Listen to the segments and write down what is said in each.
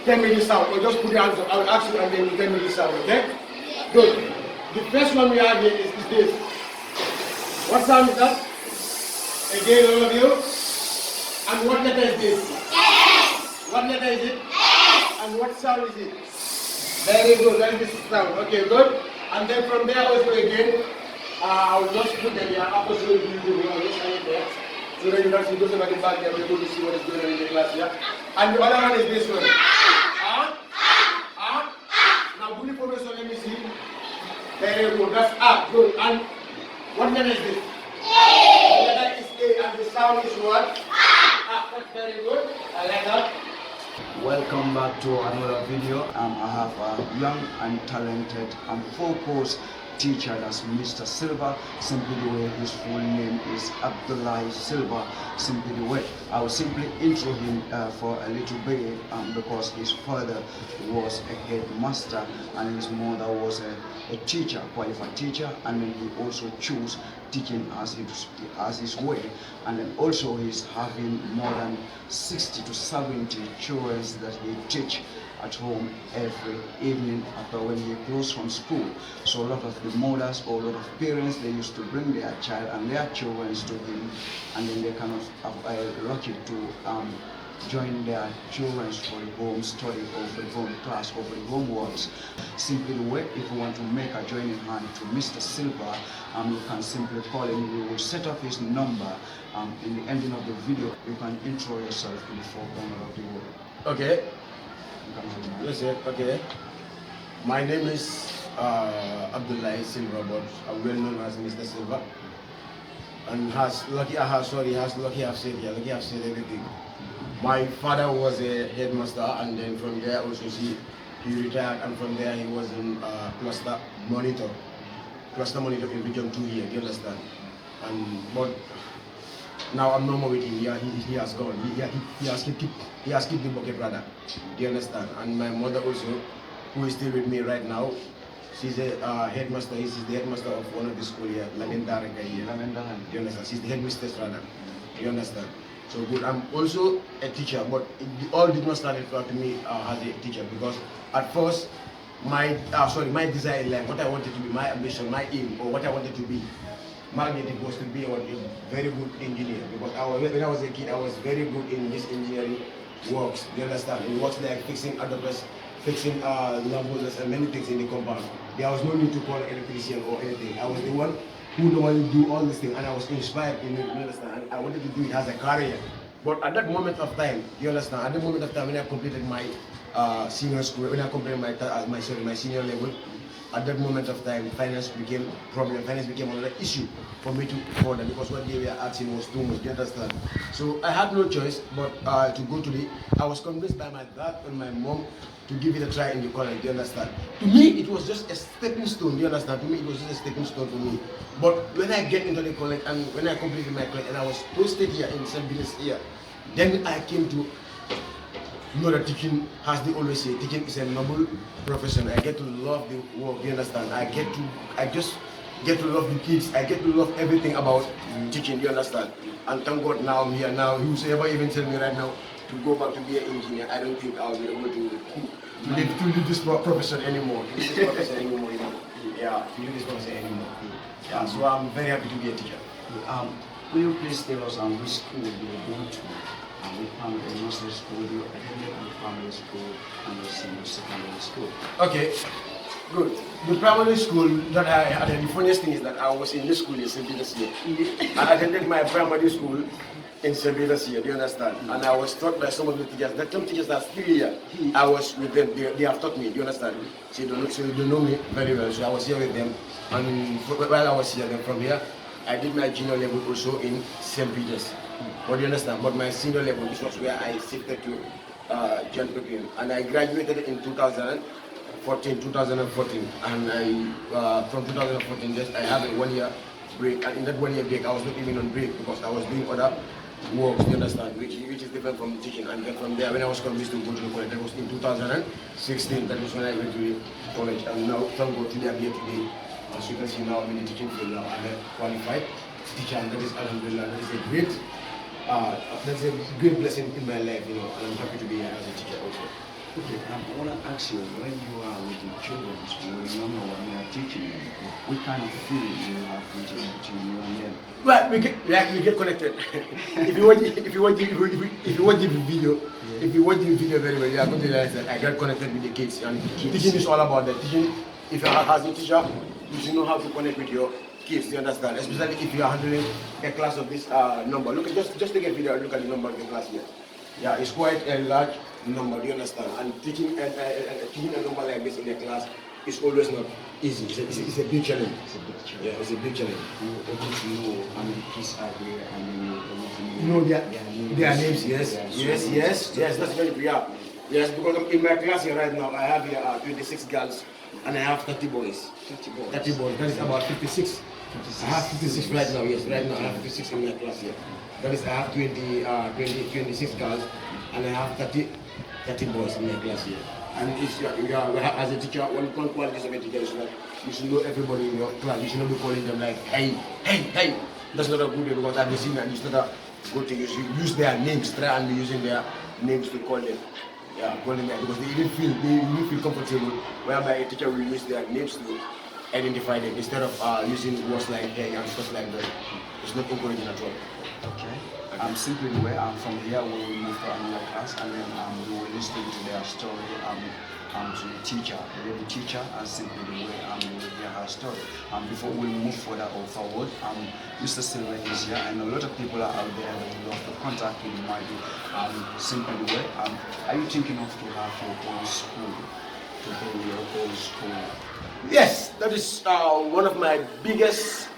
tell me the sound, or just put your hands up. I will ask you and then you tell me the sound, okay? Good. The first one we have here is this. What sound is that? Again, all of you. And what letter is this? S. What letter is it? S. And what sound is it? Very good. That is the sound. Okay, good. And then from there also again, I will just put them here. Opposite you do. I'll just hang it there. So that you can see those at the back there. We're able to see what is going on in the class here. And the other one is this one. Now, good information. Let me see. Very good. That's up. Good. And what letter is this? A. The letter is A, and the sound is what? That's very good. I like that. Welcome back to another video. I have a young and talented and focused teacher, that's Mr. Silva. Simply the way his full name is Abdullah Silva. Simply the way I will simply intro him for a little bit because his father was a headmaster and his mother was a teacher, qualified teacher, and then he also chose teaching as his way, and then also he's having more than 60 to 70 children that he teach at home every evening after when he closed from school. So a lot of the mothers or a lot of parents, they used to bring their child and their children to him, and then they kind of are lucky to join their children for the home study or for the home class or for the homeworks. Simply the way, if you want to make a joining hand to Mr. Silva, you can simply call him. We will set up his number in the ending of the video. You can intro yourself in the foreground of the world. Okay. Yes, sir. Okay. My name is Abdullah Silva, but I'm well known as Mr. Silva. And lucky I've said everything. My father was a headmaster, and then from there also he retired, and from there he was in cluster monitor in Region 2 here. Do you understand? But now I'm no more with him. He has gone. He has kept the bucket brother. Do you understand? And my mother also, who is still with me right now, she's a headmaster. She's the headmaster of one of the school here, Lamendara here. Do you understand? She's the headmistress rather. Do you understand? So good. I'm also a teacher, but it all did not start to me as a teacher, because at first my desire in life, what I wanted to be, my ambition, my aim, or what I wanted to be, magnetic, was to be a very good engineer, because when I was a kid, I was very good in this engineering works. Do you understand? In works like fixing adapters, fixing lampposts and many things in the compound. There was no need to call an electrician or anything. I was the one who normally do all these things, and I was inspired in it. You understand? And I wanted to do it as a career. But at that moment of time, you understand? At the moment of time when I completed my senior school, when I completed my senior level, at that moment of time, finance became a problem. Finance became another issue for me to further, because what they were asking was too much. Do you understand? So I had no choice but to go to I was convinced by my dad and my mom to give it a try in the college. Do you understand? To me, it was just a stepping stone. Do you understand? To me, it was just a stepping stone for me. But when I get into the college and when I completed my college and I was posted here in St. Peter's here, then I came to know that teaching, as they always say, teaching is a noble profession. I get to love the work. You understand? I just get to love the kids. I get to love everything about teaching. You understand? And thank God now I'm here. Now, whoever even tell me right now to go back to be an engineer, I don't think I'll be able to live this profession anymore. To live this profession anymore. You know? Yeah, to live this profession anymore. Yeah, so I'm very happy to be a teacher. Will you please tell us which school you were going to? We found a nursery school, you attended the primary school, and the senior secondary school. Okay, good. The primary school that I had, the funniest thing is that I was in this school in St. Peter's here. I attended my primary school in St. Peter's here, do you understand? And I was taught by some of the teachers. The some teachers that are still here, I was with them. They have taught me, do you understand? So they know me very well. So I was here with them. And while I was here, then from here, I did my junior level also in St. Peter's. But you understand? But my senior level, which was where I shifted to John Pigeons, and I graduated in 2014, and from 2014, just I have a 1 year break, and in that 1 year break, I was not even on break because I was doing other works. You understand? Which is different from teaching. And then from there, when I was convinced to go to the college, that was in 2016. That was when I went to the college, and now thank God today I'm here today. As you can see now, I'm in the teaching field now. I'm a qualified teacher, and that is alhamdulillah. That's a great blessing in my life, you know, and I'm happy to be here as a teacher also. Okay. I want to ask you, when you are with your children, remember when you are teaching them, what kind of feeling you have between you and them? Well, we get connected. If you watch the video, if you watch the video very well, you are going to realize that I get connected with the kids. And teaching is all about that. Teaching, if you are as a teacher, you should know how to connect with your kids. You understand? Especially if you are handling a class of this number. Look, just take a video and look at the number of the class here. Yeah, it's quite a large number. Do you understand? And teaching a number like this in a class is always not easy. It's a big challenge. Yeah, it's a big challenge. You able to know how many kids are there and you know their names. Yes. That's very clear. Yes, because in my class here right now, I have here 26 girls and I have 30 boys. 30 boys. That is about 56. I have 56 right now. Yes, right now I have 56 in my class here. That is, I have 26 girls and I have 30 boys in my class here. And it's, as a teacher, one qualities of a teacher is that you should know everybody in your class. You should not be calling them like, hey. That's not a good way, because I've been seeing that it's not a good thing. You should use their names, try and be using their names to call them. Yeah, call them that, because they even feel comfortable, whereby a teacher will use their names to identify them instead of using words like hey and stuff like that. It's not encouraging at all. Okay. I'm simply the way I'm from here. We will move to another class, and then we will listen to their story. To the teacher, the teacher, and simply the way we will hear her story. Before we move further or forward, Mr. Silver is here, and a lot of people are out there that would love to contact you. Might be simply the way. Are you thinking of to have your own school, to build your own school? Yes, that is one of my biggest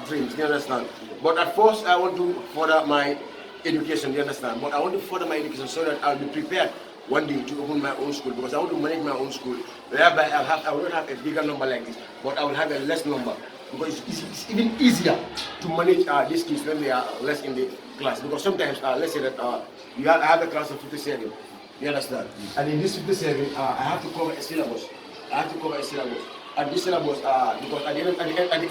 dreams, you understand? But at first I want to further my education, you understand? But I want to further my education so that I'll be prepared one day to open my own school, because I want to manage my own school, whereby I will not have a bigger number like this, but I will have a less number, because it's even easier to manage these kids when they are less in the class. Because sometimes, let's say that I have a class of 57, you understand? And in this 57, I have to cover a syllabus. And this syllabus, because at the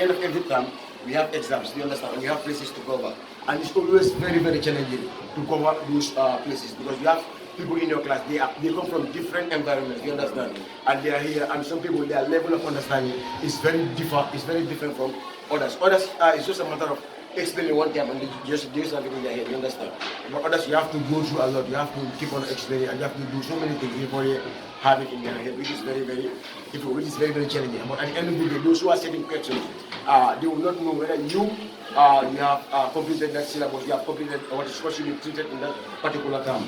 end of every term, we have exams, you understand, and we have places to cover. And it's always very, very challenging to cover those places, because you have people in your class, they come from different environments, you understand? And they are here, and some people, their level of understanding is very different from others. Others, it's just a matter of explaining one time and they just have it in their head, you understand? But others, you have to go through a lot, you have to keep on explaining, and you have to do so many things before you have it in their head, which is very, very difficult, which is very, very challenging. But at the end of the day, those who are setting questions, they will not know whether you have completed that syllabus, you have completed what is supposed to be treated in that particular term.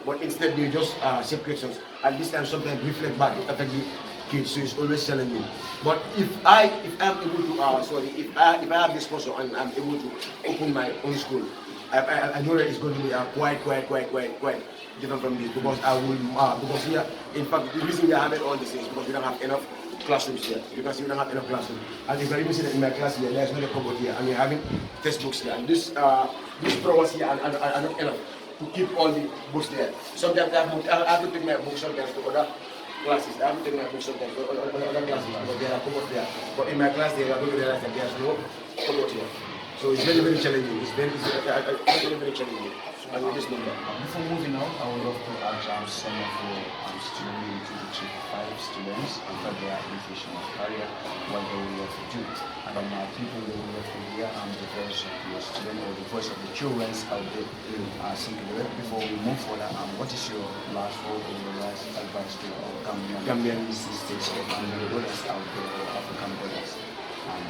But instead, they just set questions, and this time sometimes reflect back, it affects the kids, so it's always challenging. But if I am able to, if I have this sponsor and I'm able to open my own school, I know that it's going to be quite different from this, because I will, because here, in fact, the reason we are having all these things is because we don't have enough classrooms here. Because we don't have enough classrooms. And if I even see that in my class here, there's not a cupboard here, and we're having textbooks here. And these drawers here are not enough to keep all the books there. Sometimes I have to take my books sometimes to other classes. I have to take my books sometimes to other classes, because there are cupboards there. But in my class, they are going to realize that there's no cupboard here. So it's very, very challenging. It's very challenging. And with this number. Before moving on, I would love to ask some of your students, to 5 students, after their educational career, what they would love to do. And then people they would love to hear the voice of your student or the voice of the children out there. Simply, before we move further, what is your last word or your last advice to our Gambian sisters or brothers out there, or African brothers?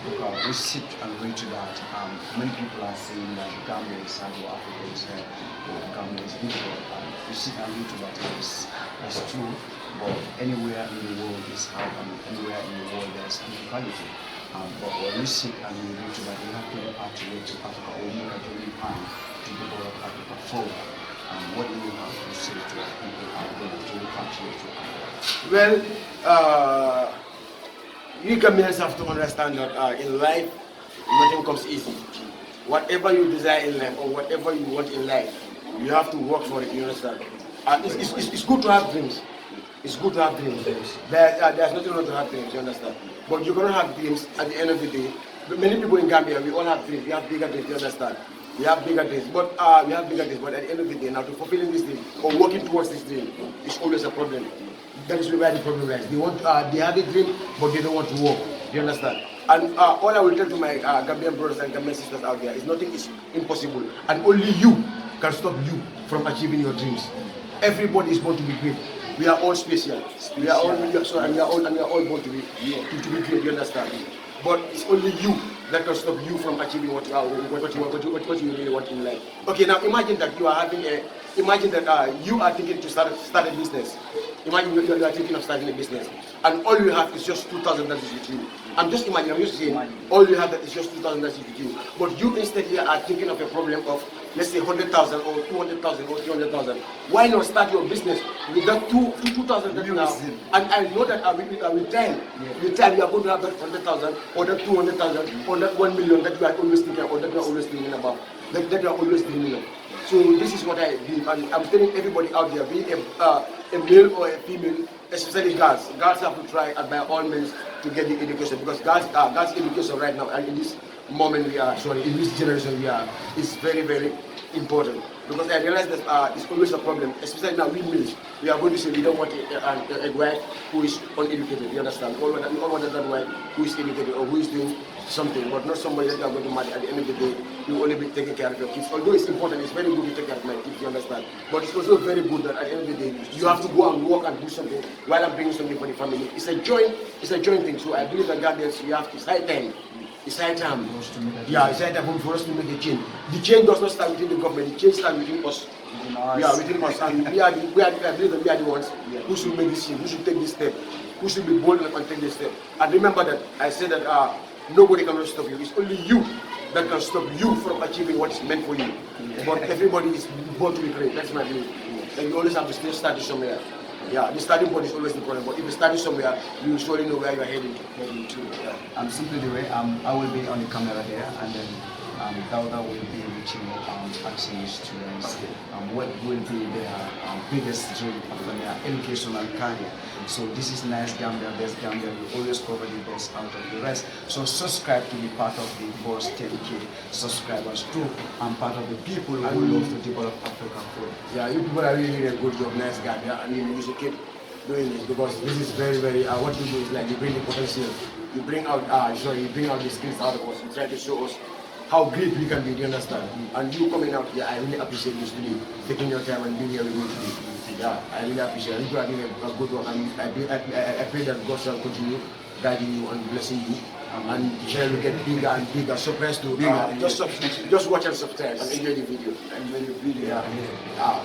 Because we sit and read to that, many people are saying that Gambia is hard or Africa is hard or Gambia is difficult. We sit and read to that, it's true, but anywhere in the world is hard, and anywhere in the world there's inequality. But when we sit and we read to that, we have to repatriate to Africa, or make a journey plan to develop Africa forward. What do you have to say to people out there to repatriate to Africa? Well, you Gambians have to understand that in life, nothing comes easy. Whatever you desire in life, or whatever you want in life, you have to work for it, you understand? It's good to have dreams. It's good to have dreams. There's nothing wrong to have dreams, you understand? But you're going to have dreams at the end of the day. Many people in Gambia, we all have dreams. We have bigger dreams, you understand? We have bigger dreams, but at the end of the day, now to fulfilling this dream or working towards this dream is always a problem. That is where the problem lies. They have a dream, but they don't want to work. Do you understand? And all I will tell to my Gambian brothers and Gambian sisters out there is nothing is impossible, and only you can stop you from achieving your dreams. Everybody is born to be great. We are all special. We are all born to be great. You understand? But it's only you that can stop you from achieving what you really want in life. Okay, now imagine that you are you are thinking to start a business. Imagine you are thinking of starting a business, and all you have is just 2,000 that is with you. I'm just saying, all you have that is just 2,000 that is with you. But you instead here are thinking of a problem of, let's say, 100,000 or 200,000 or 300,000. Why not start your business with that 2,000 that you have? And I know that with time you are going to have that 100,000 or that 200,000 or that 1 million that you are always thinking or that you are always dreaming about. That you are always dreaming of. So this is what I believe, and I'm telling everybody out there, being a male or a female, especially girls have to try by all means to get the education, because girls education right now and in this moment in this generation we are, is very, very important. Because I realize that it's always a problem, especially now we males. We are going to say we don't want a wife who is uneducated, you understand? We all want that wife who is educated or who is doing something, but not somebody that you are going to marry. At the end of the day, you will only be taking care of your kids. Although it's important, it's very good to take care of my kids, you understand? But it's also very good that at the end of the day, you have to go and work and do something while I'm bringing something for the family. It's a joint thing. So I believe that Gambians, it's high time. It's high time. Yeah, it's high time for us to make a change. The change does not start within the government. The change starts within us. Yeah, within us. And I believe that we are the ones who should make this change, who should take this step, who should be bold enough and take this step. And remember that I said that nobody can stop you. It's only you that can stop you from achieving what is meant for you. But everybody is born to be great. That's my belief. And you always have to stay starting somewhere. Yeah, the starting point is always the problem. But if you start somewhere, you surely know where you are heading to. Yeah. Simply the way I will be on the camera here, and then Dauda will be reaching actually students. What will be their biggest dream of their educational career? So this is Nice Gambia, Best Gambia. We always cover the best out of the rest. So subscribe to be part of the Boss 10K subscribers too. I'm part of the people who love to develop African food. Yeah, you people are really doing a good job, Nice Gambia. I mean, you should keep doing this, because this is very, very. What you do is like you bring the potential, you bring out the skills out of us. You try to show us how great we can be. Do you understand? And you coming out here, I really appreciate you today, taking your time and being here with me today. Yeah, I really appreciate it. You are doing a good work, and I pray that God shall continue guiding you and blessing you, and shall we get bigger and bigger. Surprise to just watch and subscribe and enjoy the video. Enjoy the video. Yeah.